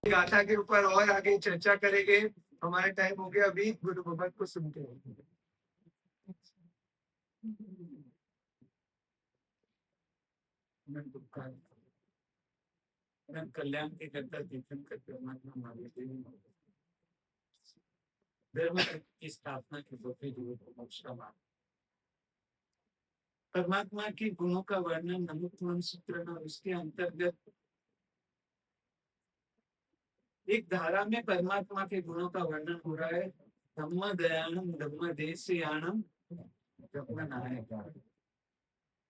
गाथा के ऊपर और आगे चर्चा करेंगे। हमारा टाइम हो गया, अभी गुरु भगवत को सुनते हैं। कल्याण के करता दीपन कर परमात्मा हमारे धर्म की स्थापना के होते हुए परमात्मा के गुणों का वर्णन नमोत्तम सूत्र में उसके अंतर्गत एक धारा में परमात्मा के गुणों का वर्णन हो रहा है। धम्म दयानम धम्म देशयानम धम्म नायका।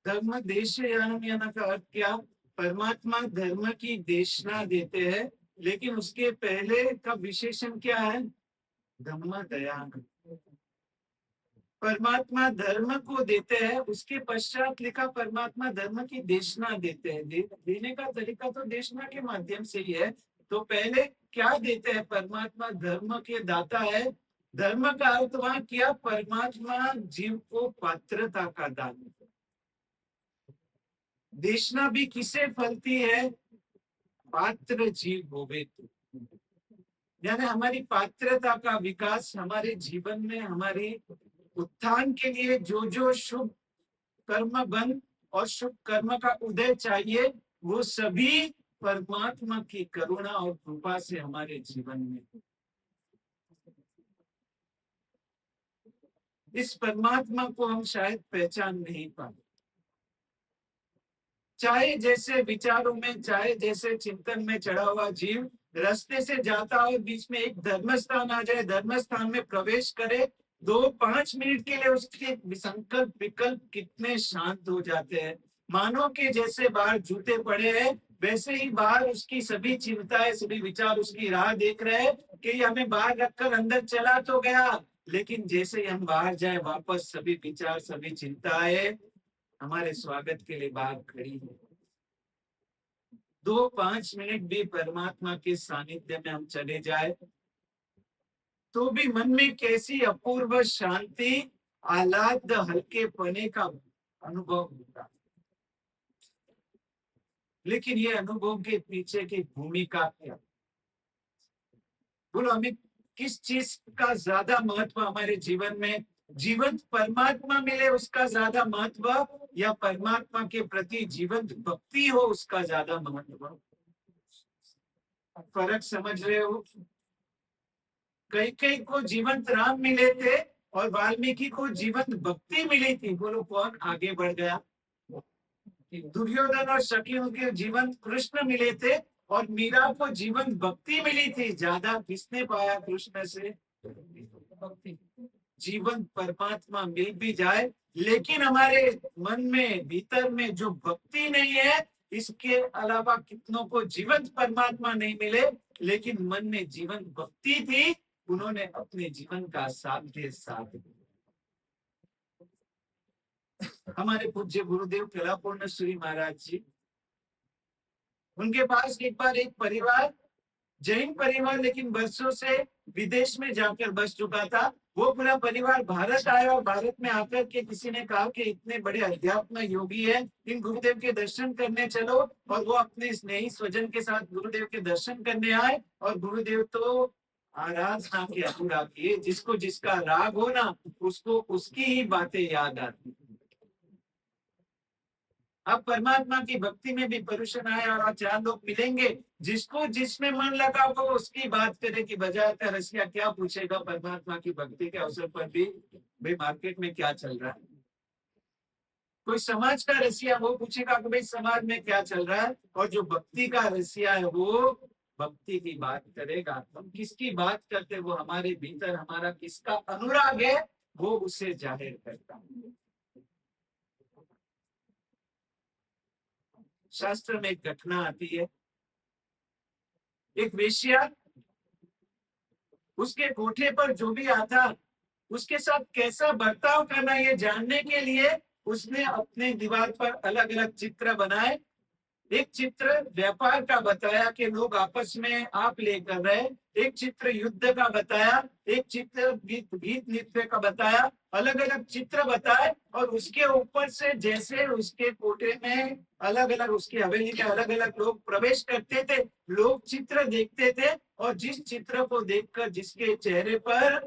धर्म देशयानम यानी का अर्थ क्या? परमात्मा धर्म की देशना देते हैं, लेकिन उसके पहले का विशेषण क्या है? धम्म दयानम। परमात्मा धर्म को देते हैं, उसके पश्चात लिखा परमात्मा धर्म की देशना देते हैं। देने का तरीका तो देशना के माध्यम से ही है। तो पहले क्या देते हैं? परमात्मा धर्म के दाता है। धर्म का अर्थ वहां किया, परमात्मा जीव को पात्रता का दान। देशना भी किसे फलती है? पात्र जीव होवे तो, यानी हमारी पात्रता का विकास हमारे जीवन में, हमारी उत्थान के लिए जो जो शुभ कर्म बन और शुभ कर्म का उदय चाहिए, वो सभी परमात्मा की करुणा और कृपा से हमारे जीवन में। इस परमात्मा को हम शायद पहचान नहीं पाते। चाहे जैसे विचारों में, चाहे जैसे चिंतन में चढ़ा हुआ जीव रास्ते से जाता और बीच में एक धर्म स्थान आ जाए, धर्म स्थान में प्रवेश करे, 2-5 मिनट के लिए उसके संकल्प विकल्प कितने शांत हो जाते हैं। मानो के जैसे बाहर जूते पड़े हैं, वैसे ही बाहर उसकी सभी चिंताएं, सभी विचार उसकी राह देख रहे हैं कि हमें बाहर रखकर अंदर चला तो गया, लेकिन जैसे ही हम बाहर जाए वापस सभी विचार, सभी चिंताएं हमारे स्वागत के लिए बाहर खड़ी है। 2-5 मिनट भी परमात्मा के सानिध्य में हम चले जाए तो भी मन में कैसी अपूर्व शांति, आह्लाद, हल्के पने का अनुभव होता। लेकिन ये अनुभव के पीछे की भूमिका क्या? बोलो, हमें किस चीज का ज्यादा महत्व हमारे जीवन में? जीवंत परमात्मा मिले उसका ज्यादा महत्व, या परमात्मा के प्रति जीवंत भक्ति हो उसका ज्यादा महत्व? फर्क समझ रहे हो? कई को जीवंत राम मिले थे और वाल्मीकि को जीवंत भक्ति मिली थी। बोलो कौन आगे बढ़ गया? दुर्योधन और शकील के जीवंत कृष्ण मिले थे और मीरा को जीवंत भक्ति मिली थी। ज्यादा किसने पाया कृष्ण से? जीवंत परमात्मा मिल भी जाए, लेकिन हमारे मन में, भीतर में जो भक्ति नहीं है, इसके अलावा कितनों को जीवंत परमात्मा नहीं मिले, लेकिन मन में जीवंत भक्ति थी, उन्होंने अपने जीवन का साध्य साध। हमारे पूज्य गुरुदेव कलापूर्ण श्री महाराज जी, उनके पास एक बार एक परिवार, जैन परिवार, लेकिन वर्षों से विदेश में जाकर बस चुका था। वो पूरा परिवार भारत आया और भारत में आकर के किसी ने कहा कि इतने बड़े अध्यात्म योगी है, इन गुरुदेव के दर्शन करने चलो। और वो अपने स्नेही स्वजन के साथ गुरुदेव के दर्शन करने आए और गुरुदेव तो आराधना के अनुरागी है, जिसको जिसका राग हो ना, उसको उसकी ही बातें याद आती। अब परमात्मा की भक्ति में भी परुषण आए और 4 लोग मिलेंगे, जिसको जिसमें मन लगा वो उसकी बात करे कि बाजार का रसिया क्या पूछेगा परमात्मा की भक्ति के अवसर पर भी, भाई मार्केट में क्या चल रहा है। कोई समाज का रसिया वो पूछेगा कि भाई समाज में क्या चल रहा है, और जो भक्ति का रसिया है वो भक्ति की बात करेगा। हम किसकी बात करते, वो हमारे भीतर हमारा किसका अनुराग है, वो उसे जाहिर करता है। शास्त्र में एक घटना आती है, एक वेश्या उसके कोठे पर जो भी आता उसके साथ कैसा बर्ताव करना, ये जानने के लिए उसने अपने दीवार पर अलग अलग चित्र बनाए एक चित्र व्यापार का बताया कि लोग आपस में आप लेकर रहे, एक चित्र युद्ध का बताया, एक चित्र गीत गीत नृत्य का बताया, अलग अलग चित्र बताए और उसके ऊपर से जैसे उसके कोटे में अलग अलग उसकी हवेली के अलग अलग लोग प्रवेश करते थे, लोग चित्र देखते थे और जिस चित्र को देखकर जिसके चेहरे पर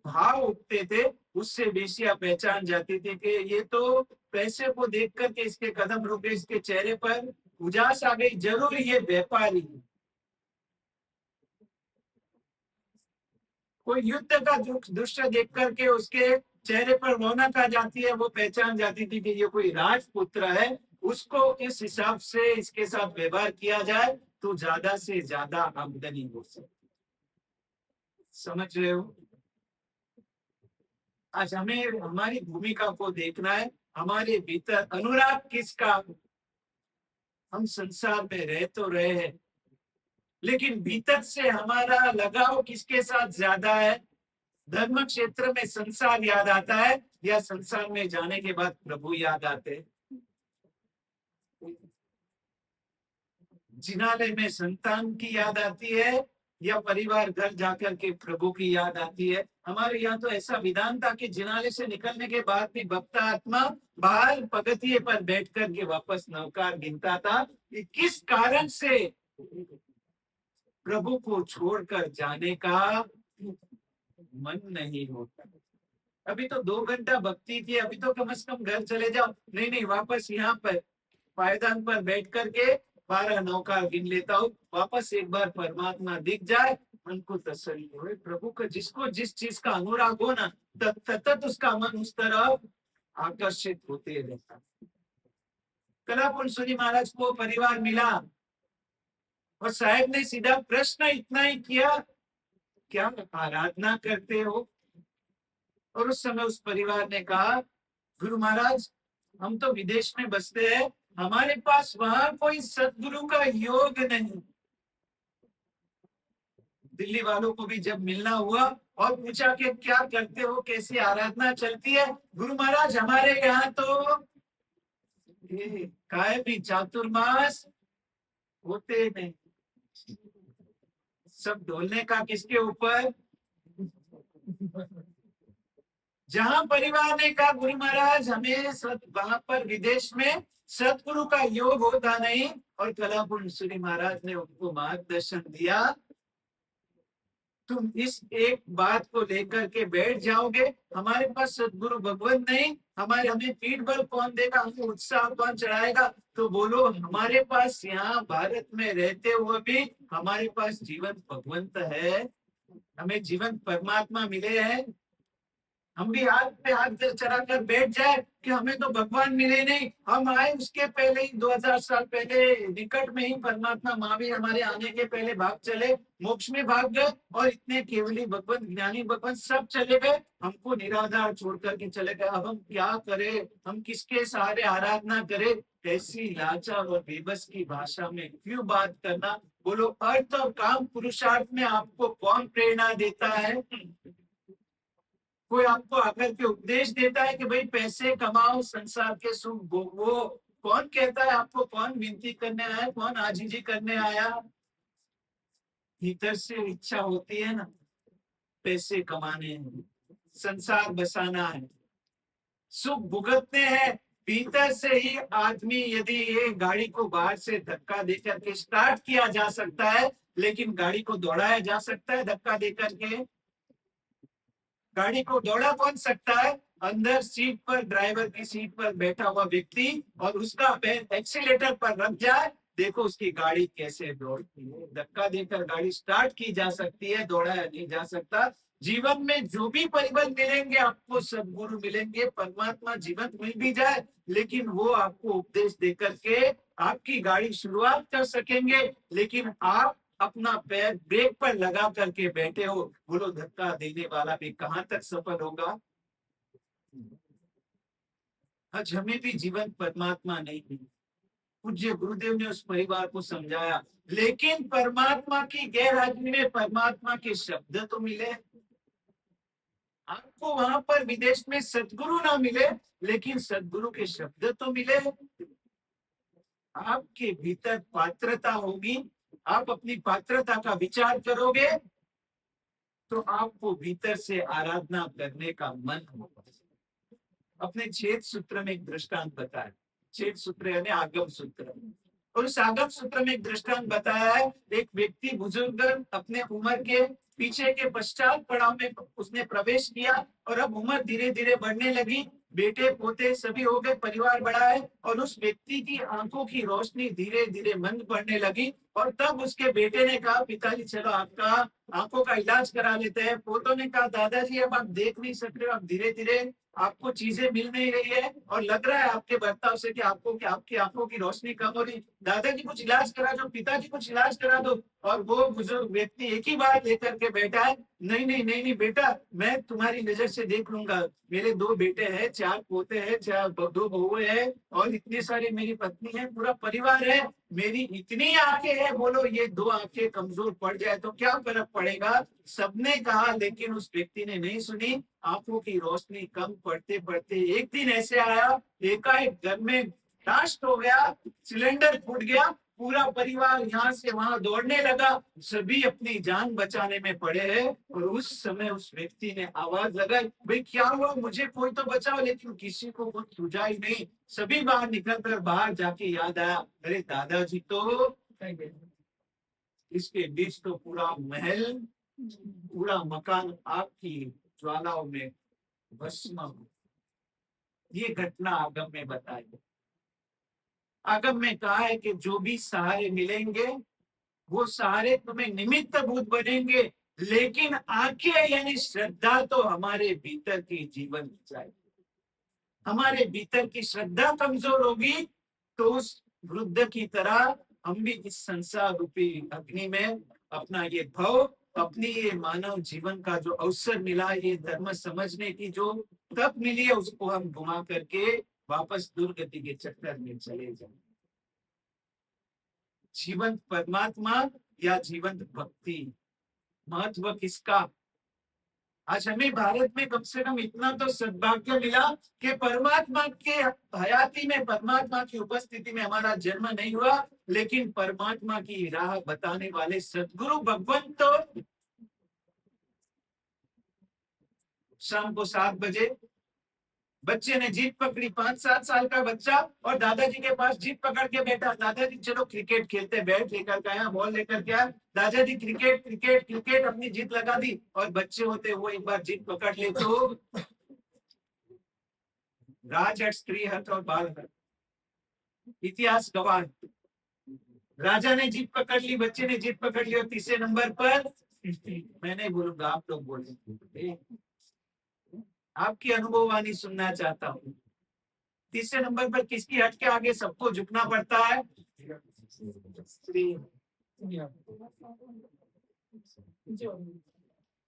भाव उठते थे उससे वेश्या पहचान जाती थी कि ये तो पैसे को देख करके इसके कदम रुके, इसके चेहरे पर उजास आ गई, जरूर ये व्यापारी है। कोई युद्ध का दृश्य देख करके उसके चेहरे पर रौनक आ जाती है, वो पहचान जाती थी कि ये कोई राजपुत्र है। उसको इस हिसाब से इसके साथ व्यवहार किया जाए तो ज्यादा से ज्यादा आमदनी हो सकती। समझ रहे हो? आज हमें हमारी भूमिका को देखना है, हमारे भीतर अनुराग किसका। हम संसार में रह तो रहे हैं, लेकिन भीतर से हमारा लगाव किसके साथ ज्यादा है? धर्म क्षेत्र में संसार याद आता है या संसार में जाने के बाद प्रभु याद आते हैं? जिनालय में संतान की याद आती है या परिवार घर जाकर के प्रभु की याद आती है? हमारे यहाँ तो ऐसा विधान था कि जिनालय से निकलने के बाद भी भक्त आत्मा बाहर पगथिये पर बैठ कर के वापस नौकार गिनता था कि किस कारण से प्रभु को छोड़कर जाने का मन नहीं होता। अभी तो 2 घंटा भक्ति की, अभी तो कम से कम घर चले जाओ। नहीं नहीं, वापस यहाँ पर पायदान पर बैठ करके 12 नौकार गिन लेता हूँ, वापस एक बार परमात्मा दिख जाए, मन को तसल्ली हो। प्रभु का जिसको जिस चीज का अनुराग हो ना, सतत उसका मन उस तरफ आकर्षित होते रहता। कलापुन सुनी महाराज को परिवार मिला और साहब ने सीधा प्रश्न इतना ही किया, क्या आराधना करते हो? और उस समय उस परिवार ने कहा, गुरु महाराज हम तो विदेश में बसते हैं, हमारे पास वहां कोई सदगुरु का योग नहीं। दिल्ली वालों को भी जब मिलना हुआ और पूछा कि क्या करते हो, कैसी आराधना चलती है? गुरु महाराज हमारे यहाँ तो काय भी चातुर्मास होते नहीं। सब ढोलने का किसके ऊपर? जहां परिवार ने कहा गुरु महाराज हमें वहां पर विदेश में सतगुरु का योग होता नहीं, और कलापुर सूरी महाराज ने उनको मार्गदर्शन दिया, तुम इस एक बात को लेकर के बैठ जाओगे, हमारे पास सदगुरु भगवान नहीं, हमारे हमें पीठ बल कौन देगा, हमें उत्साह कौन चढ़ाएगा? तो बोलो हमारे पास यहाँ भारत में रहते हुए भी हमारे पास जीवन भगवंत है, हमें जीवन परमात्मा मिले हैं। हम भी हाथ पे हाथ चढ़ा कर बैठ जाए कि हमें तो भगवान मिले नहीं, हम आए उसके पहले ही 2000 साल पहले निकट में ही परमात्मा महावीर हमारे आने के पहले भाग चले, मोक्ष में भाग गए और इतने केवली भगवान ज्ञानी भगवान सब चले गए, हमको निराधार छोड़ करके चले गए। अब हम क्या करें, हम किसके सहारे आराधना करें? ऐसी लाचार और बेबस की भाषा में क्यों बात करना? बोलो अर्थ और काम पुरुषार्थ में आपको कौन प्रेरणा देता है? कोई आपको आकर के उपदेश देता है कि भाई पैसे कमाओ, संसार के सुख भोगो? कौन कहता है आपको? कौन विनती करने आया, कौन आजीजी करने आया? भीतर से इच्छा होती है ना, पैसे कमाने हैं, संसार बसाना है, सुख भुगतने हैं। भीतर से ही आदमी, यदि ये गाड़ी को बाहर से धक्का देकर के स्टार्ट किया जा सकता है, लेकिन गाड़ी को दौड़ाया जा सकता है धक्का देकर के? गाड़ी को दौड़ा कौन सकता है? अंदर सीट पर, ड्राइवर की सीट पर बैठा हुआ व्यक्ति, और उसका पैर एक्सीलेटर पर रख जाए, देखो उसकी गाड़ी कैसे दौड़ती है। धक्का देकर गाड़ी स्टार्ट की जा सकती है, दौड़ाया नहीं जा सकता। जीवन में जो भी परिबल मिलेंगे आपको, सदगुरु मिलेंगे, परमात्मा जीवन मिल भी जाए, लेकिन वो आपको उपदेश देकर के आपकी गाड़ी शुरुआत कर सकेंगे, लेकिन आप अपना पैर ब्रेक पर लगा करके बैठे हो, बोलो धक्का देने वाला भी कहां तक सफल होगा? आज हमें भी जीवन परमात्मा नहीं मिली। पूज्य गुरुदेव ने उस परिवार को समझाया, लेकिन परमात्मा की गैर हाजिरी में परमात्मा के शब्द तो मिले। आपको वहां पर विदेश में सदगुरु ना मिले, लेकिन सदगुरु के शब्द तो मिले। आपके भीतर पात्रता होगी, आप अपनी पात्रता का विचार करोगे तो आपको भीतर से आराधना करने का मन होगा। अपने छेद सूत्र में एक दृष्टांत बताया, छेद सूत्र यानी आगम सूत्र, और उस आगम सूत्र में एक दृष्टांत बताया है। एक व्यक्ति बुजुर्ग अपने उम्र के पीछे के पश्चात पड़ाव में उसने प्रवेश किया और अब उम्र धीरे धीरे बढ़ने लगी, बेटे पोते सभी हो गए, परिवार बड़ा है, और उस व्यक्ति की आंखों की रोशनी धीरे धीरे मंद पड़ने लगी। और तब उसके बेटे ने कहा, पिताजी चलो आपका आंखों का इलाज करा लेते हैं। पोतों ने कहा, दादाजी अब आप देख नहीं सक रहे हो, अब धीरे धीरे आपको चीजें मिल नहीं रही है और लग रहा है आपके बर्ताव से कि आपकी आंखों की रोशनी कम हो रही, दादाजी कुछ इलाज करा दो, पिताजी कुछ इलाज करा दो। और वो बुजुर्ग व्यक्ति एक ही बात लेकर के बैठा है, नहीं नहीं नहीं नहीं बेटा, मैं तुम्हारी नजर से देख लूंगा, मेरे दो बेटे हैं, चार पोते हैं, चार दो बहुएं हैं, और इतनी सारी मेरी पत्नी है, पूरा परिवार है, मेरी इतनी आंखें हैं, बोलो ये दो आंखें कमजोर पड़ जाए तो क्या फर्क पड़ेगा। सबने कहा लेकिन उस व्यक्ति ने नहीं सुनी। आंखों की रोशनी कम पड़ते पड़ते एक दिन ऐसे आया, एकाएक घर में ब्लास्ट हो गया, सिलेंडर फूट गया, पूरा परिवार यहाँ से वहां दौड़ने लगा, सभी अपनी जान बचाने में पड़े हैं। और उस समय उस व्यक्ति ने आवाज लगाई, भाई क्या हुआ, मुझे कोई तो बचाओ, लेकिन किसी को कुछ सूझा ही नहीं। सभी बाहर निकलकर बाहर जाके याद आया, अरे दादाजी तो इसके बीच तो पूरा महल, पूरा मकान आपकी ज्वालाओं में भस्म हो। ये घटना आगम में बताई, आगम में कहा है कि जो भी सहारे मिलेंगे वो सहारे तुम्हें निमित्त भूत बनेंगे, लेकिन आंखें यानी श्रद्धा तो हमारे भीतर की जीवन चाहिए। हमारे भीतर की श्रद्धा कमजोर होगी तो उस वृद्ध की तरह हम भी इस संसार रूपी अग्नि में अपना ये भव, अपनी ये मानव जीवन का जो अवसर मिला, ये धर्म समझने की जो तक मिली है, उसको हम घुमा करके वापस दुर्गति के चक्कर में चले जाए। जीवंत परमात्मा या जीवंत भक्ति, महत्व किसका। आज हमें भारत में कम से कम इतना तो सद्भाग्य मिला कि परमात्मा के हयाती में, परमात्मा की उपस्थिति में हमारा जन्म नहीं हुआ, लेकिन परमात्मा की राह बताने वाले सदगुरु भगवंत तो शाम को 7 बजे बच्चे ने जीत पकड़ी, 5-7 साल का बच्चा, और दादाजी के पास जीत पकड़ के बैठा, दादाजी चलो क्रिकेट खेलते, बैट लेकर के आया, बॉल लेकर के आया, दादाजी क्रिकेट क्रिकेट क्रिकेट, अपनी जीत लगा दी। और बच्चे होते वो एक बार जीत पकड़ ले तो राजहट, स्त्री हट और बाल हट, इतिहास गवाह। राजा ने जीत पकड़ ली, बच्चे ने जीत पकड़ ली, और तीसरे नंबर पर मैं नहीं बोलूंगा, आप लोग बोलेंगे, आपकी अनुभववाणी सुनना चाहता हूँ। तीसरे नंबर पर किसकी हट के आगे सबको झुकना पड़ता है, स्त्री।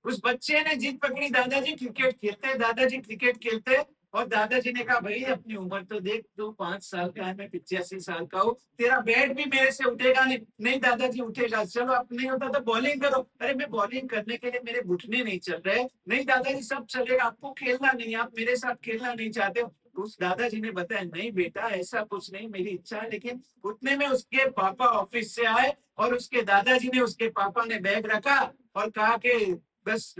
उस बच्चे ने जीत पकड़ी, दादाजी क्रिकेट खेलते, दादाजी क्रिकेट खेलते, और दादाजी ने कहा, भाई अपनी उम्र तो देख, तू 5 साल का है, मैं 85 साल का हूँ, तेरा बैट भी मेरे से उठेगा नहीं। नहीं दादाजी उठेगा, चलो अब नहीं होता तो बॉलिंग करो। अरे मैं बॉलिंग करने के लिए मेरे घुटने नहीं चल रहे। नहीं दादाजी सब चलेगा, आपको खेलना नहीं, आप मेरे साथ खेलना नहीं चाहते हो। उस दादाजी ने बताया, नहीं बेटा ऐसा कुछ नहीं, मेरी इच्छा है। लेकिन उतने में उसके पापा ऑफिस से आए, और उसके दादाजी ने, उसके पापा ने बैग रखा और कहा कि बस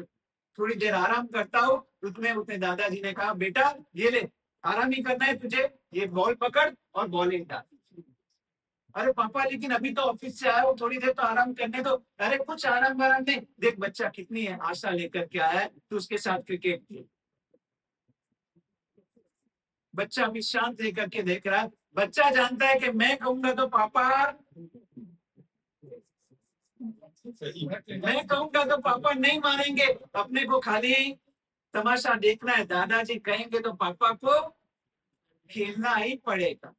थोड़ी देर आराम करता हूँ। उतने उतने दादाजी ने कहा, बेटा ये ले, आराम ही करना है तुझे, ये बॉल पकड़ और बॉलिंग डाल। अरे पापा लेकिन अभी तो ऑफिस से आया हूँ, थोड़ी देर तो आराम करने दो। अरे कुछ आराम आराम नहीं, देख बच्चा कितनी है आशा लेकर के आया है, तो उसके साथ क्रिकेट खेल। बच्चा भी शांत लेकर के देख रहा है। बच्चा जानता है कि मैं कहूंगा तो पापा, मैं कहूंगा तो पापा नहीं मानेंगे, अपने को खाली तमाशा देखना है, दादाजी कहेंगे तो पापा को खेलना ही पड़ेगा।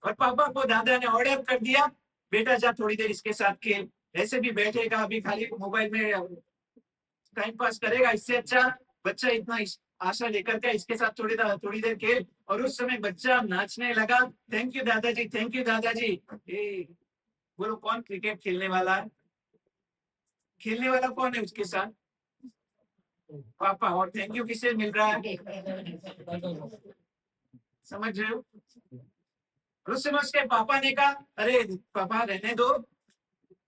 और पापा को दादा ने ऑर्डर कर दिया, बेटा जा थोड़ी देर इसके साथ खेल, ऐसे भी बैठेगा, अभी खाली मोबाइल में टाइम पास करेगा, इससे अच्छा बच्चा इतना आशा लेकर के इसके साथ थोड़ी देर खेल। और उस समय बच्चा नाचने लगा, थैंक यू दादाजी, थैंक यू दादाजी। बोलो कौन क्रिकेट खेलने वाला है, खेलने वाला कौन है उसके साथ, पापा। और थैंक यू किसे मिल रहा है, समझ रहे हो। उस समय उसके पापा ने कहा, अरे पापा रहने दो,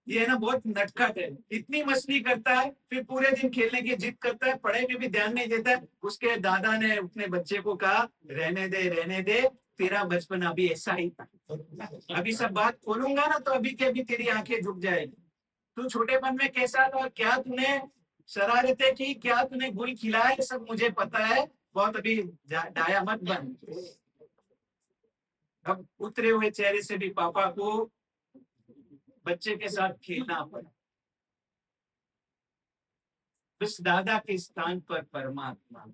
ये है ना बहुत नटखट है, इतनी मस्ती करता है, फिर पूरे दिन खेलने की जिद करता है, पढ़ाई में भी ध्यान नहीं देता है। उसके दादा ने अपने बच्चे को कहा, रहने दे, तेरा बचपन अभी ऐसा ही था, अभी सब बात खोलूंगा ना तो अभी के अभी तेरी आंखें झुक जाएगी। तू छोटेपन में कैसा था, क्या तूने शरारतें की, क्या तूने गुल खिलाए, सब मुझे पता है, बहुत अभी डाया मत बन। अब उतरे हुए चेहरे से भी पापा को बच्चे के साथ खेलना पड़ा। उस दादा के स्थान पर परमात्मा,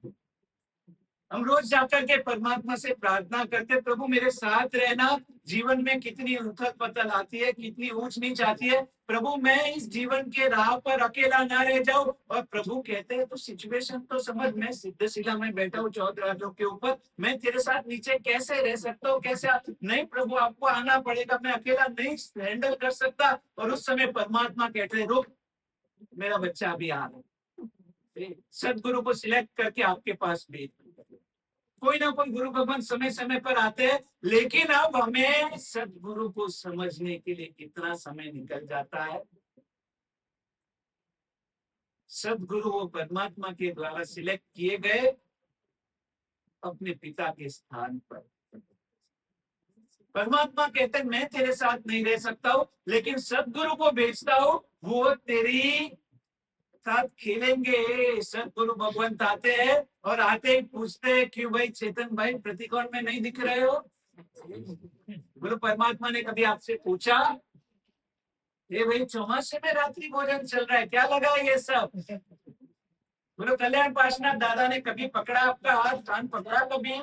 हम रोज जाकर के परमात्मा से प्रार्थना करते, प्रभु मेरे साथ रहना, जीवन में कितनी उथल पुथल आती है, कितनी ऊंच नीच आती है, प्रभु मैं इस जीवन के राह पर अकेला ना रह जाऊं। और प्रभु कहते हैं तो सिचुएशन तो समझ, मैं सिद्ध शिला में बैठा हूँ 14 राजों के ऊपर, मैं तेरे साथ नीचे कैसे रह सकता हूँ, कैसे नहीं प्रभु आपको आना पड़ेगा, मैं अकेला नहीं हैंडल कर सकता। और उस समय परमात्मा कहते हैं रुक, मेरा बच्चा अभी आ रहा है, सदगुरु को सिलेक्ट करके आपके पास भेज। कोई ना कोई गुरु भगवान समय समय पर आते हैं, लेकिन अब हमें सदगुरु को समझने के लिए कितना समय निकल जाता है। सदगुरु वो परमात्मा के द्वारा सिलेक्ट किए गए अपने पिता के स्थान पर। परमात्मा कहते हैं मैं तेरे साथ नहीं रह सकता हूं, लेकिन सदगुरु को भेजता हूं, वो तेरी साथ खेलेंगे। सदगुरु भगवंत आते हैं और आते ही पूछते हैं, क्यों भाई चेतन भाई प्रतिकोण में नहीं दिख रहे हो? गुरु परमात्मा ने कभी आपसे पूछा, ये भाई चौमासे में रात्रि भोजन चल रहा है, क्या लगा ये सब? बोलो कल्याण पाशनाथ दादा ने कभी पकड़ा आपका हाथ, कान पकड़ा कभी?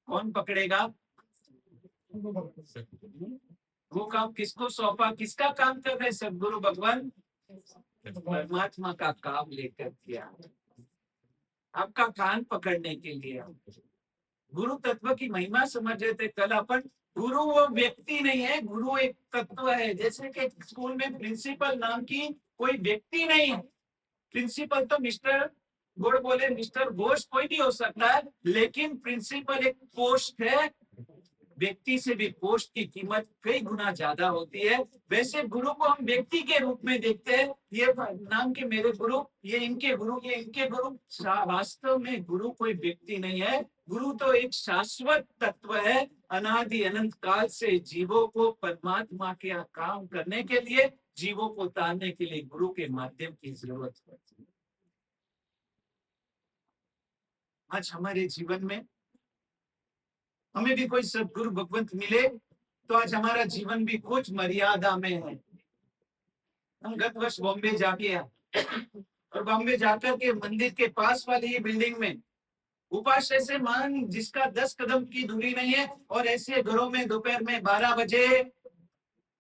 कौन पकड़ेगा? वो काम किसको सौंपा, किसका काम कर रहे सदगुरु भगवान? परमात्मा का काम लेकर किया, आपका कान पकड़ने के लिए। गुरु तत्व की महिमा समझ रहे थे कल अपन। गुरु वो व्यक्ति नहीं है, गुरु एक तत्व है। जैसे कि स्कूल में प्रिंसिपल नाम की कोई व्यक्ति नहीं है, प्रिंसिपल तो मिस्टर गुड़ बोले मिस्टर घोष कोई भी हो सकता है, लेकिन प्रिंसिपल एक पोस्ट है, व्यक्ति से भी पोस्ट की कीमत कई गुना ज्यादा होती है। वैसे गुरु को हम व्यक्ति के रूप में देखते हैं, ये नाम के मेरे गुरु, ये इनके गुरु, ये इनके गुरु। वास्तव में गुरु कोई व्यक्ति नहीं है, गुरु तो एक शाश्वत तत्व है। अनादि अनंत काल से जीवों को परमात्मा के काम करने के लिए, जीवों को तारने के लिए गुरु के माध्यम की जरूरत पड़ती है। आज हमारे जीवन में हमें भी कोई सदगुरु भगवंत मिले तो आज हमारा जीवन भी कुछ मर्यादा में है। हम गत वर्ष बॉम्बे जाके आए और बॉम्बे जाकर के मंदिर के पास वाली ही बिल्डिंग में उपाश्रय से मान जिसका 10 कदम की दूरी नहीं है, और ऐसे घरों में दोपहर में 12 बजे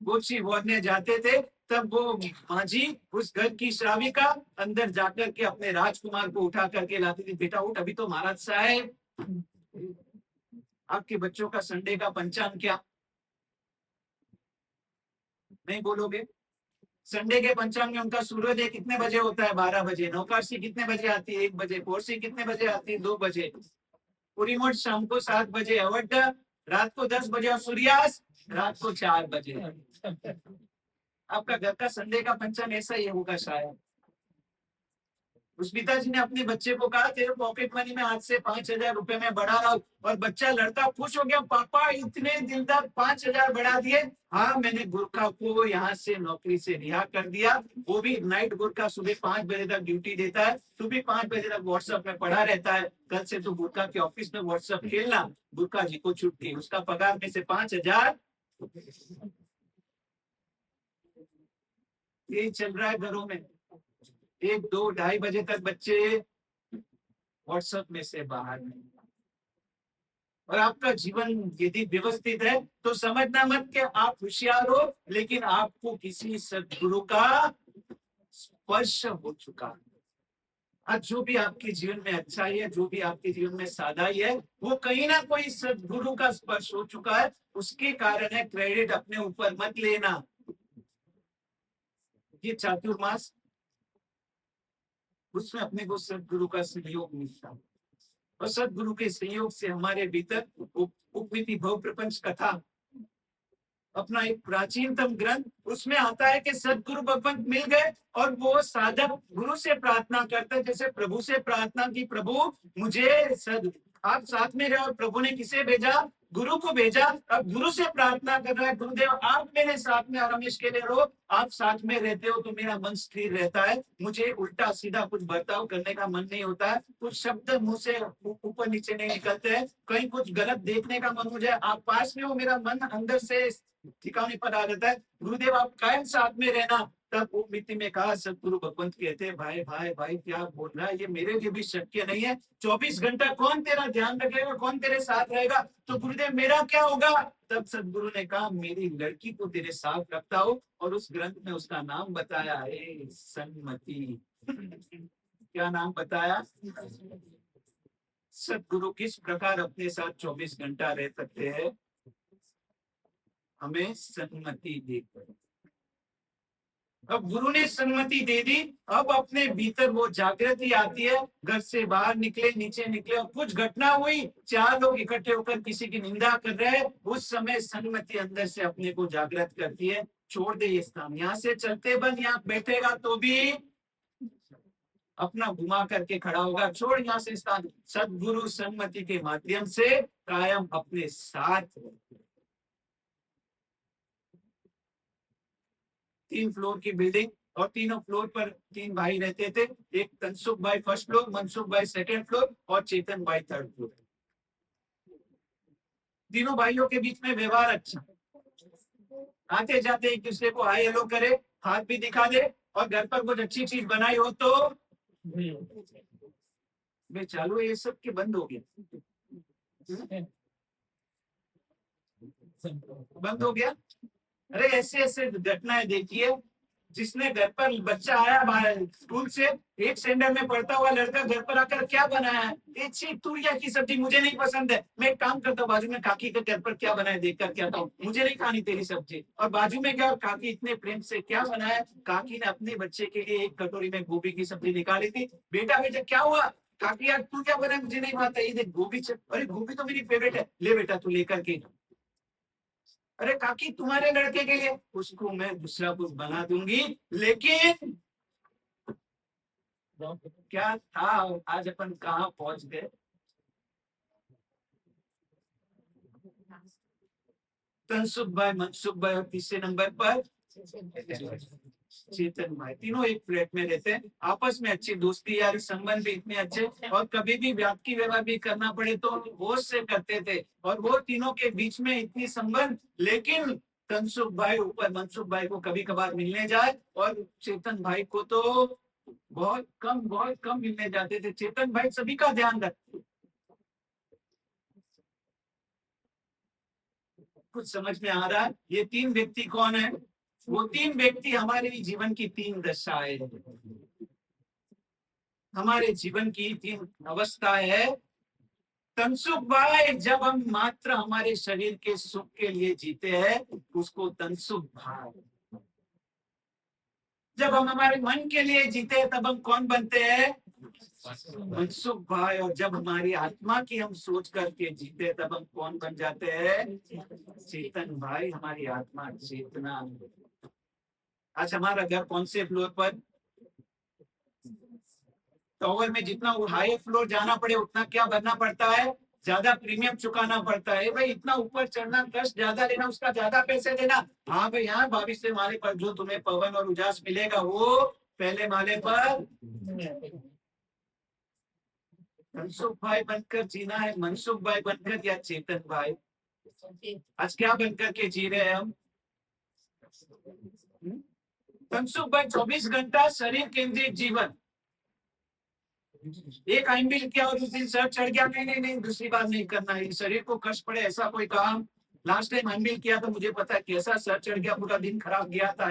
गोची बोलने जाते थे, तब वो मांझी उस घर की श्राविका अंदर जाकर के अपने राजकुमार को उठा करके लाती थी, बेटा उठ अभी तो महाराज साहब। आपके बच्चों का संडे का पंचांग क्या नहीं बोलोगे? संडे के पंचांग में उनका सूर्योदय कितने बजे होता है? 12 बजे। नौकाशी कितने बजे आती है? 1 बजे। पोरसी कितने बजे आती है? 2 बजे। पूरी मोट शाम को 7 बजे अवट, रात को 10 बजे, और सूर्यास्त रात को 4 बजे। आपका घर का संडे का पंचांग ऐसा ही होगा शायद। उस पिताजी ने अपने बच्चे को कहा, तेरे पॉकेट मनी में आज से 5,000 रुपए में बढ़ा रहा हूं। और बच्चा लड़का खुश हो गया, पापा इतने दिलदार 5,000 बढ़ा दिए। हाँ मैंने गुरखा को यहाँ से नौकरी से रिहा कर दिया, वो भी नाइट गुरखा, सुबह 5 बजे तक ड्यूटी देता है, तू भी 5 बजे तक व्हाट्सएप में पढ़ा रहता है, कल से तू गुरखा के ऑफिस में व्हाट्सएप खेलना, गुरखा जी को छुट्टी, उसका पगार में से 5,000। ये चल रहा है घरों में। 1, 2, 2:30 बजे तक बच्चे व्हाट्सएप में से बाहर नहीं। और आपका जीवन यदि व्यवस्थित है तो समझना मत कि आप होशियार हो, लेकिन आपको किसी सदगुरु का स्पर्श हो चुका है। आज जो भी आपके जीवन में अच्छाई है, जो भी आपके जीवन में सादाई है, वो कहीं ना कोई सदगुरु का स्पर्श हो चुका है, उसके कारण है। क्रेडिट अपने ऊपर मत लेना। ये चातुर्मास, उसमें अपने को सदगुरु का सहयोग मिलता है। और सदगुरु के संयोग से हमारे भीतर उपमिति भव प्रपंच कथा अपना एक प्राचीनतम ग्रंथ, उसमें आता है कि सदगुरु भगवंत मिल गए और वो साधक गुरु से प्रार्थना करते, जैसे प्रभु से प्रार्थना की, प्रभु मुझे सद आप साथ में रहे, और प्रभु ने किसे भेजा? गुरु को भेजा। अब गुरु से प्रार्थना कर रहा है, गुरुदेव आप मेरे साथ में रमेश के लिए रहो, आप साथ में रहते हो तो मेरा मन स्थिर रहता है, मुझे उल्टा सीधा कुछ बर्ताव करने का मन नहीं होता है, कुछ शब्द मुंह से ऊपर नीचे नहीं निकलते हैं, कहीं कुछ गलत देखने का मन हो जाए, आप पास में हो, मेरा मन अंदर से ठिकाने पर आ जाता है, गुरुदेव आप कायम साथ में रहना। तब वो मिट्टी में कहा, सदगुरु भगवंत कहते हैं, भाई भाई भाई क्या बोल रहा है, ये मेरे लिए भी शक्य नहीं है, 24 घंटा कौन तेरा ध्यान रखेगा, कौन तेरे साथ रहेगा, तो गुरुदेव मेरा क्या होगा? तब सदगुरु ने कहा, मेरी लड़की को तेरे साथ रखता हो, और उस ग्रंथ में उसका नाम बताया है सन्मति। क्या नाम बताया? सदगुरु किस प्रकार अपने साथ 24 घंटा रह सकते हैं, हमें सन्मति देकर। अब गुरु ने सम्मति दे दी, अब अपने भीतर वो जागृति आती है, घर से बाहर निकले, नीचे निकले, और कुछ घटना हुई, 4 लोग इकट्ठे होकर किसी की निंदा कर रहे हैं, उस समय सम्मति अंदर से अपने को जागृत करती है, छोड़ दे ये स्थान, यहाँ से चलते बन, यहाँ बैठेगा तो भी अपना घुमा करके खड़ा होगा, छोड़ यहाँ से स्थान। सदगुरु सम्मति के माध्यम से कायम अपने साथ। 3 फ्लोर की बिल्डिंग, और तीनों फ्लोर पर 3 भाई रहते थे, एक तनसुख भाई फर्स्ट फ्लोर, मनसुख भाई सेकंड फ्लोर, और चेतन भाई थर्ड फ्लोर। तीनों भाइयों के बीच में व्यवहार अच्छा, आते जाते एक दूसरे को हाय हेलो करे, हाथ भी दिखा दे, और घर पर कुछ अच्छी चीज बनाई हो तो मैं चालू है, ये सब के बंद हो गया, बंद हो गया। अरे ऐसे ऐसे घटनाएं देखिए, जिसने घर पर बच्चा आया स्कूल से, एक स्टैंडर्ड में पढ़ता हुआ लड़का घर पर आकर क्या बनाया है, एक तुरिया की सब्जी मुझे नहीं पसंद है, मैं एक काम करता हूँ, बाजू में काकी के घर पर क्या बनाया देख कर क्या हूँ, मुझे नहीं खानी तेरी सब्जी, और बाजू में क्या, काकी इतने प्रेम से क्या बनाया, काकी ने अपने बच्चे के लिए एक कटोरी में गोभी की सब्जी निकाली थी, बेटा बेटा क्या हुआ, काकी यार तू क्या बनाया, मुझे नहीं आता, ये देख गोभी, अरे गोभी तो मेरी फेवरेट है, ले बेटा तू लेकर के, अरे काकी तुम्हारे लड़के के लिए, उसको मैं दूसरा कुछ बना दूंगी, लेकिन क्या था, आज अपन कहाँ पहुंच गए। तनसुख भाई, मनसुख भाई, और तीसरे नंबर पर चेतन भाई, तीनों एक फ्लैट में रहते हैं, आपस में अच्छी दोस्ती यारी संबंध भी इतने अच्छे, और कभी भी व्यापकी व्यवहार भी करना पड़े तो होश से करते थे, और वो तीनों के बीच में इतनी संबंध, लेकिन तनसुख भाई ऊपर मनसुख भाई को कभी कभार मिलने जाए, और चेतन भाई को तो बहुत कम मिलने जाते थे, चेतन भाई सभी का ध्यान रखते। कुछ समझ में आ रहा है? ये 3 व्यक्ति कौन है? वो 3 व्यक्ति हमारे जीवन की 3 दशाएं, हमारे जीवन की 3 अवस्थाएं है। तनसुख भाई, जब हम मात्र हमारे शरीर के सुख के लिए जीते हैं, उसको तनसुख भाई, जब हम हमारे मन के लिए जीते हैं तब हम कौन बनते हैं? मनसुख भाई। और जब हमारी आत्मा की हम सोच करके जीते तब हम कौन बन जाते हैं? चेतन भाई, हमारी आत्मा चेतना। आज हमारा घर कौन से फ्लोर पर? टॉवर में जितना हाई फ्लोर जाना पड़े उतना क्या भरना पड़ता है? ज्यादा प्रीमियम चुकाना पड़ता है भाई, इतना ऊपर चढ़ना, कष्ट ज्यादा लेना, उसका ज्यादा पैसे देना। हाँ भाई, यहाँ 22वें माले पर जो तुम्हें पवन और उजास मिलेगा वो पहले माले पर। मनसुख भाई बनकर जीना है, मनसुख भाई बनकर या चेतन भाई? आज क्या बनकर के जी रहे हैं हम? मनसुख भाई 24 घंटा शरीर केंद्रित जीवन, एक आइंबिल किया और उस दिन सर चढ़ गया, नहीं नहीं नहीं दूसरी बार नहीं करना है, शरीर को कष्ट पड़े ऐसा कोई काम। लास्ट टाइम आइंबिल किया तो मुझे पता है कैसा सर चढ़ गया, पूरा दिन खराब गया था।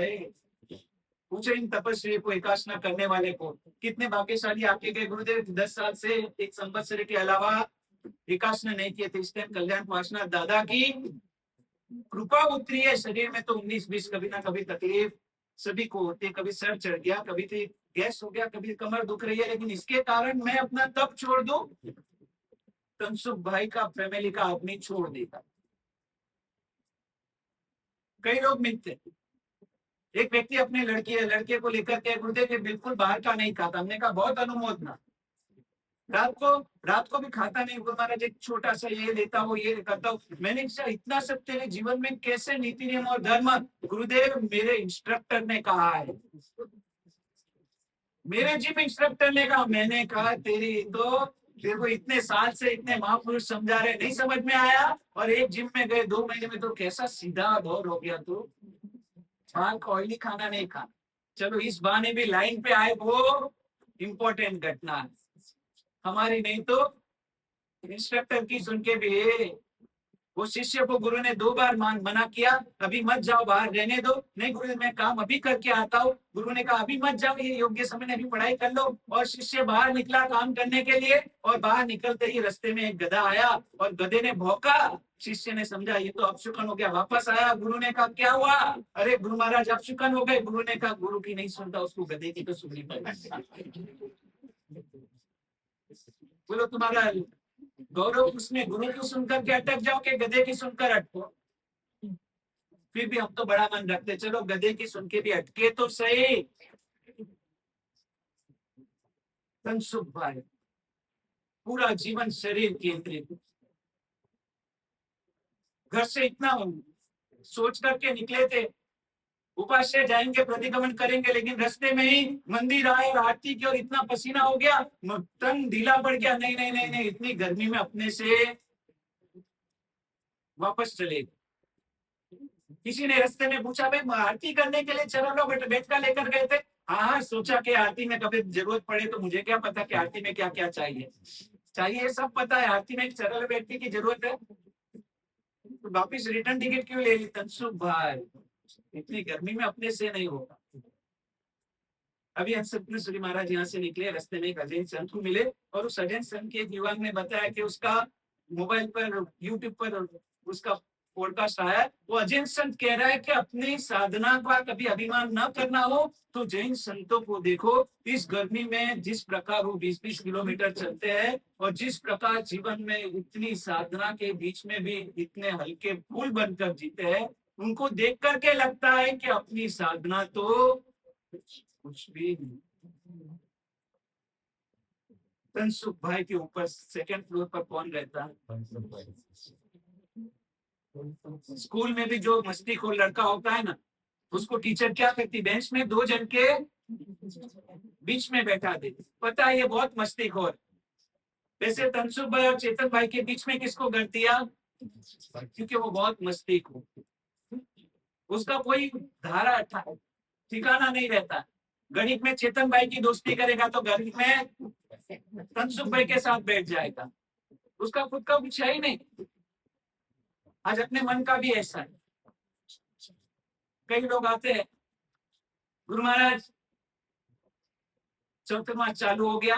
पूछे इन तपस्वी को, एकासना करने वाले को, कितने भाग्यशाली आपके गए गुरुदेव 10 साल से एक संवत्सर के अलावा एकासना नहीं किए थे। इस टाइम कल्याण वासना दादा की कृपा उतरी है शरीर में, तो 19-20 कभी ना कभी तकलीफ सभी को होती है, कभी सर चढ़ गया, कभी तो गैस हो गया, कभी कमर दुख रही है, लेकिन इसके कारण मैं अपना तप छोड़ दूं? तनसुख भाई का फैमिली का आदमी छोड़ देता। कई लोग मिलते हैं। एक व्यक्ति अपने लड़के को लेकर के गुरुदेव ये बिल्कुल बाहर का नहीं खाता। हमने कहा बहुत अनुमोदना। रात को रात को भी खाता नहीं। गुरु महाराज एक छोटा सा ये लेता हो, ये करता हो। मैंने कहा इतना सब तेरे जीवन में कैसे नीति नियम और धर्म? गुरुदेव मेरे इंस्ट्रक्टर ने कहा है, मेरे जिम इंस्ट्रक्टर ने कहा। मैंने कहा तेरे को इतने साल से इतने महापुरुष समझा रहे, नहीं समझ में आया? और एक जिम में गए 2 महीने में तो कैसा सीधा दौर हो गया तू। खान का ऑयली खाना नहीं खाना। चलो इस बहाने भी लाइन पे आए, वो इम्पोर्टेंट घटना हमारी नहीं तो इंस्ट्रक्टर की सुन के भी। वो शिष्य को गुरु ने 2 बार मना किया, अभी मत जाओ, बाहर रहने दो। नहीं गुरु मैं काम अभी करके आता हूँ। गुरु ने कहा अभी मत जाओ, ये योग्य समय ने अभी पढ़ाई कर लो। और शिष्य बाहर निकला काम करने के लिए, और बाहर निकलते ही रास्ते में एक गधा आया और गधे ने भौंका। शिष्य ने समझा ये तो अपशुकन हो गया, वापस आया। गुरु ने कहा क्या हुआ? अरे गुरु महाराज अपशुकन हो गए। गुरु ने कहा गुरु की नहीं सुनता, उसको गधे की तो सुननी पड़ेगी। बोलो तुम्हारा गौरव उसमें गुरु की सुनकर के अटक जाओ कि गधे की सुनकर अटको? फिर भी हम तो बड़ा मन रखते, चलो गधे की सुन के भी अटके तो सही। तनसुख भाई पूरा जीवन शरीर केंद्रित, घर से इतना सोच करके निकले थे उपास्य जाएंगे, प्रतिगमन करेंगे, लेकिन रास्ते में ही मंदिर आए और आरती की और इतना पसीना हो गया, तन ढीला पड़ गया। नहीं नहीं नहीं नहीं, इतनी गर्मी में अपने से वापस चले। किसी ने रास्ते में पूछा भाई आरती करने के लिए चलो लो, बेटका लेकर गए थे। हाँ सोचा कि आरती में कभी जरूरत पड़े तो मुझे क्या पता कि आरती में क्या क्या चाहिए। चाहिए सब पता है, आरती में एक सरल व्यक्ति की जरूरत है। तो वापिस रिटर्न टिकट क्यों ले ली? तनसुख भाई इतनी गर्मी में अपने से नहीं होगा। अभी हम सतगुरु महाराज यहाँ से निकले, रास्ते में एक अजैन संत को मिले, और उस अजैन संत के युवक ने बताया कि उसका मोबाइल पर यूट्यूब पर उसका पॉडकास्ट आया। वो अजैन संत कह रहा है कि अपनी साधना का कभी अभिमान न करना हो तो जैन संतों को देखो। इस गर्मी में जिस प्रकार वो 20-20 किलोमीटर चलते हैं, और जिस प्रकार जीवन में इतनी साधना के बीच में भी इतने हल्के फूल बनकर जीते हैं, उनको देख करके लगता है कि अपनी साधना तो कुछ भी नहीं। तनसुख भाई के ऊपर सेकंड फ्लोर पर कौन रहता है? स्कूल में भी जो मस्तीखोर लड़का होता है ना, उसको टीचर क्या करती, बेंच में 2 जन के बीच में बैठा देती। पता है ये बहुत मस्तीखोर। वैसे तनसुख भाई और चेतन भाई के बीच में किसको कर दिया? क्योंकि वो बहुत मस्तीखोर, उसका कोई धारा ठिकाना नहीं रहता। गणित में चेतन भाई की दोस्ती करेगा तो गणित में तनसुख भाई के साथ बैठ जाएगा, उसका खुद का कुछ है ही नहीं। आज अपने मन का भी ऐसा है। कई लोग आते हैं, गुरु महाराज चतुर्मास चालू हो गया।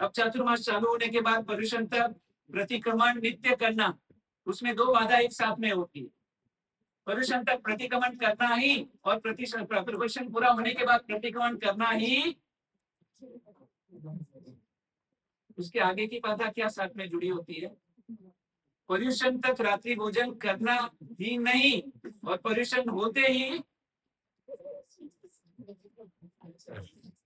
अब चतुर्मास चालू होने के बाद पर्युषण तक प्रतिक्रमण नित्य करना, उसमें 2 बाधा एक साथ में होती है। पर्युषण तक प्रतिक्रमण करना ही, और पर्युषण पूरा होने के बाद प्रतिक्रमण करना ही। उसके आगे की बाधा क्या साथ में जुड़ी होती है? पर्युषण तक रात्रि भोजन करना ही नहीं, और पर्युषण होते ही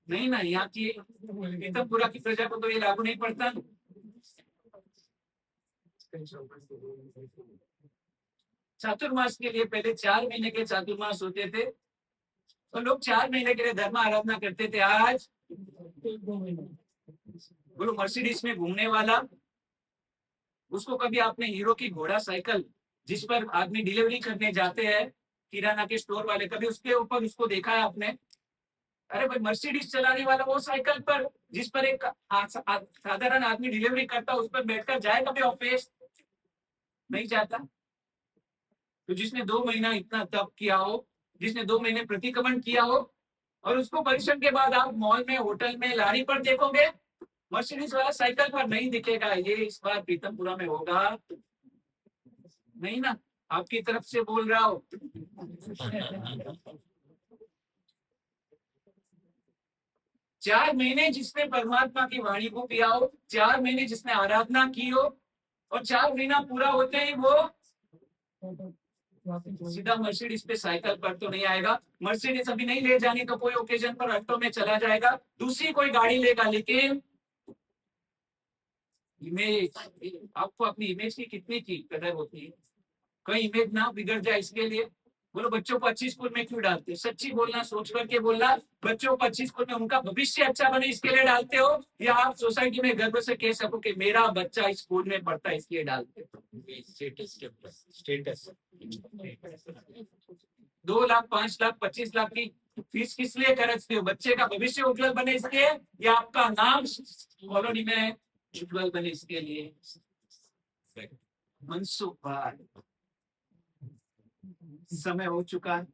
नहीं ना। यहाँ की पीतमपुरा की प्रजा को तो ये लागू नहीं पड़ता। चातुर्मास के लिए पहले 4 महीने के चातुर्मास होते थे, तो लोग 4 महीने के लिए धर्म आराधना करते थे। आज बोलो मर्सिडीज में घूमने वाला, उसको कभी आपने हीरो की घोड़ा साइकिल जिस पर आदमी डिलीवरी करने जाते हैं, किराना के स्टोर वाले, कभी उसके ऊपर उसको देखा है आपने? अरे भाई मर्सिडीज चलाने वाला वो साइकिल पर जिस पर एक साधारण आदमी डिलीवरी करता उस पर बैठकर जाए कभी ऑफिस? नहीं जाता। तो जिसने 2 महीना इतना तप किया हो, जिसने 2 महीने प्रतिक्रमण किया हो, और उसको परिश्रम के बाद आप मॉल में, होटल में, लारी पर देखोगे, मर्सिडीज वाला साइकिल पर नहीं दिखेगा। ये इस बार पीतमपुरा में होगा नहीं ना, आपकी तरफ से बोल रहा हो। 4 महीने जिसने परमात्मा की वाणी को पिया हो, 4 महीने जिसने आराधना की हो, और 4 महीना पूरा होते ही वो सीधा मर्सिडीज पे साइकिल पर तो नहीं आएगा। मर्सिडीज अभी नहीं ले जाने का, कोई ओकेजन पर ऑटो में चला जाएगा, दूसरी कोई गाड़ी लेगा। लेकिन इमेज, आपको अपनी इमेज की कितनी की कदर होती है। कहीं इमेज ना बिगड़ जाए इसके लिए। बोलो बच्चों को अच्छी स्कूल में क्यों डालते हो? सच्ची बोलना, सोच करके बोलना। बच्चों को अच्छी स्कूल में उनका भविष्य अच्छा बने इसके लिए डालते हो, या आप सोसाइटी में गर्व से कह सको कि मेरा बच्चा इस स्कूल में पढ़ता है इसलिए डालते हो? स्टेटस। 2 लाख, 5 लाख, 25 लाख की फीस किस लिए खर्चते हो? बच्चे का भविष्य उज्जवल बने इसलिए, या आपका नाम कॉलोनी में उज्जवल बने इसके लिए? मनसुख भाई, समय हो चुका है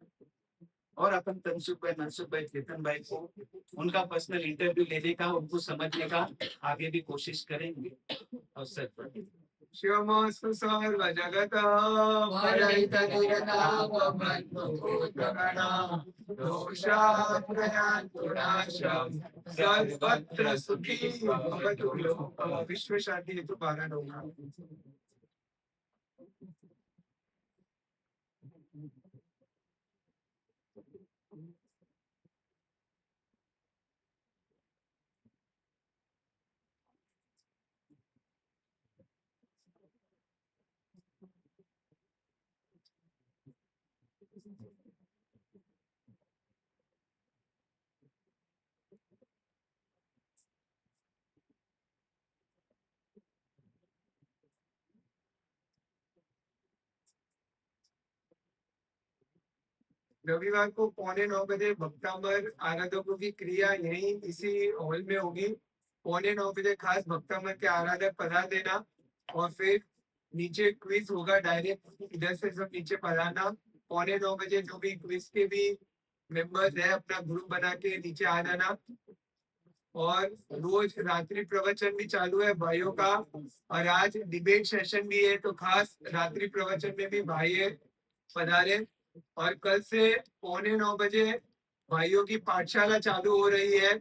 और अपन तनसुख भाई, मनसुख भाई, चेतन भाई को उनका पर्सनल इंटरव्यू लेने का, उनको समझने का आगे भी कोशिश करेंगे। अवसर पर शिवमस्तु सर्वजगतः परहितनिरतावबन्धुभूतगणः दोषाप्रयान्तु नाशम् सर्वत्र सुखी भवतु लोकः। विश्व शांति हेतु पारण होगा। रविवार को 8:45 भक्तामर आराधकों की क्रिया यही इसी हॉल में होगी। 8:45 खास भक्तामर के आराधक पधार देना, और फिर नीचे क्विज होगा, डायरेक्ट इधर से सब नीचे पधारना। 8:45 जो भी क्विज के भी मेंबर्स है अपना ग्रुप बना के नीचे आ जाना। और रोज रात्रि प्रवचन भी चालू है भाइयों का, और आज डिबेट सेशन भी है, तो खास रात्रि प्रवचन में भी भाई पधारे। और कल से 8:45 भाइयों की पाठशाला चालू हो रही है।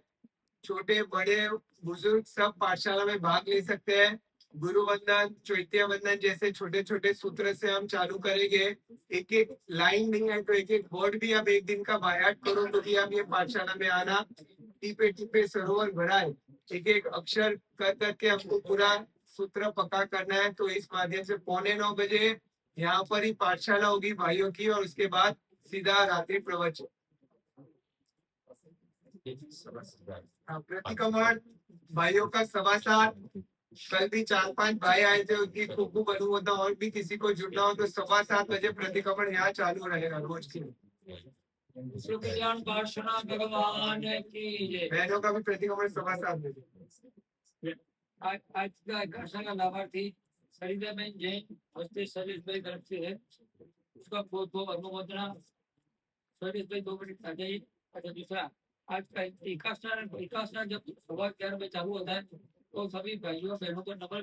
छोटे बड़े बुजुर्ग सब पाठशाला में भाग ले सकते हैं। गुरु वंदन, चैत्य वंदन जैसे छोटे छोटे सूत्र से हम चालू करेंगे। एक एक लाइन नहीं है तो एक एक वर्ड भी आप एक दिन का बायात करो तो भी आप ये पाठशाला में आना। टीपे टीपे सरोवर भराए, एक एक अक्षर कर करके हमको पूरा सूत्र पक्का करना है। तो इस माध्यम से 8:45 यहाँ पर ही पाठशाला होगी भाइयों की, और उसके बाद सीधा रात्रि प्रवचन। प्रतिक्रमण भाइयों का 7:15। कल भी 4-5 भाई आए थे, उनकी खूब अनुभव था, और भी किसी को जुड़ना हो तो 7:15 प्रतिक्रमण यहाँ चालू रहेगा रोज की। कल्याण पार्षणा भगवान की। बहनों का भी प्रतिक्रमण 7:15। आज का घोषणा का लाभार्थी सरिता बहन जैन हस्ते सर्विस भाई तरफ से है, उसका बहुत बहुत अनुमोदना। सर्विस भाई 2 मिनट आ जाइए। अच्छा, दूसरा आज का टीका स्नान जब सुबह 11 बजे चालू होता है तो सभी भाइयों बहनों को नंबर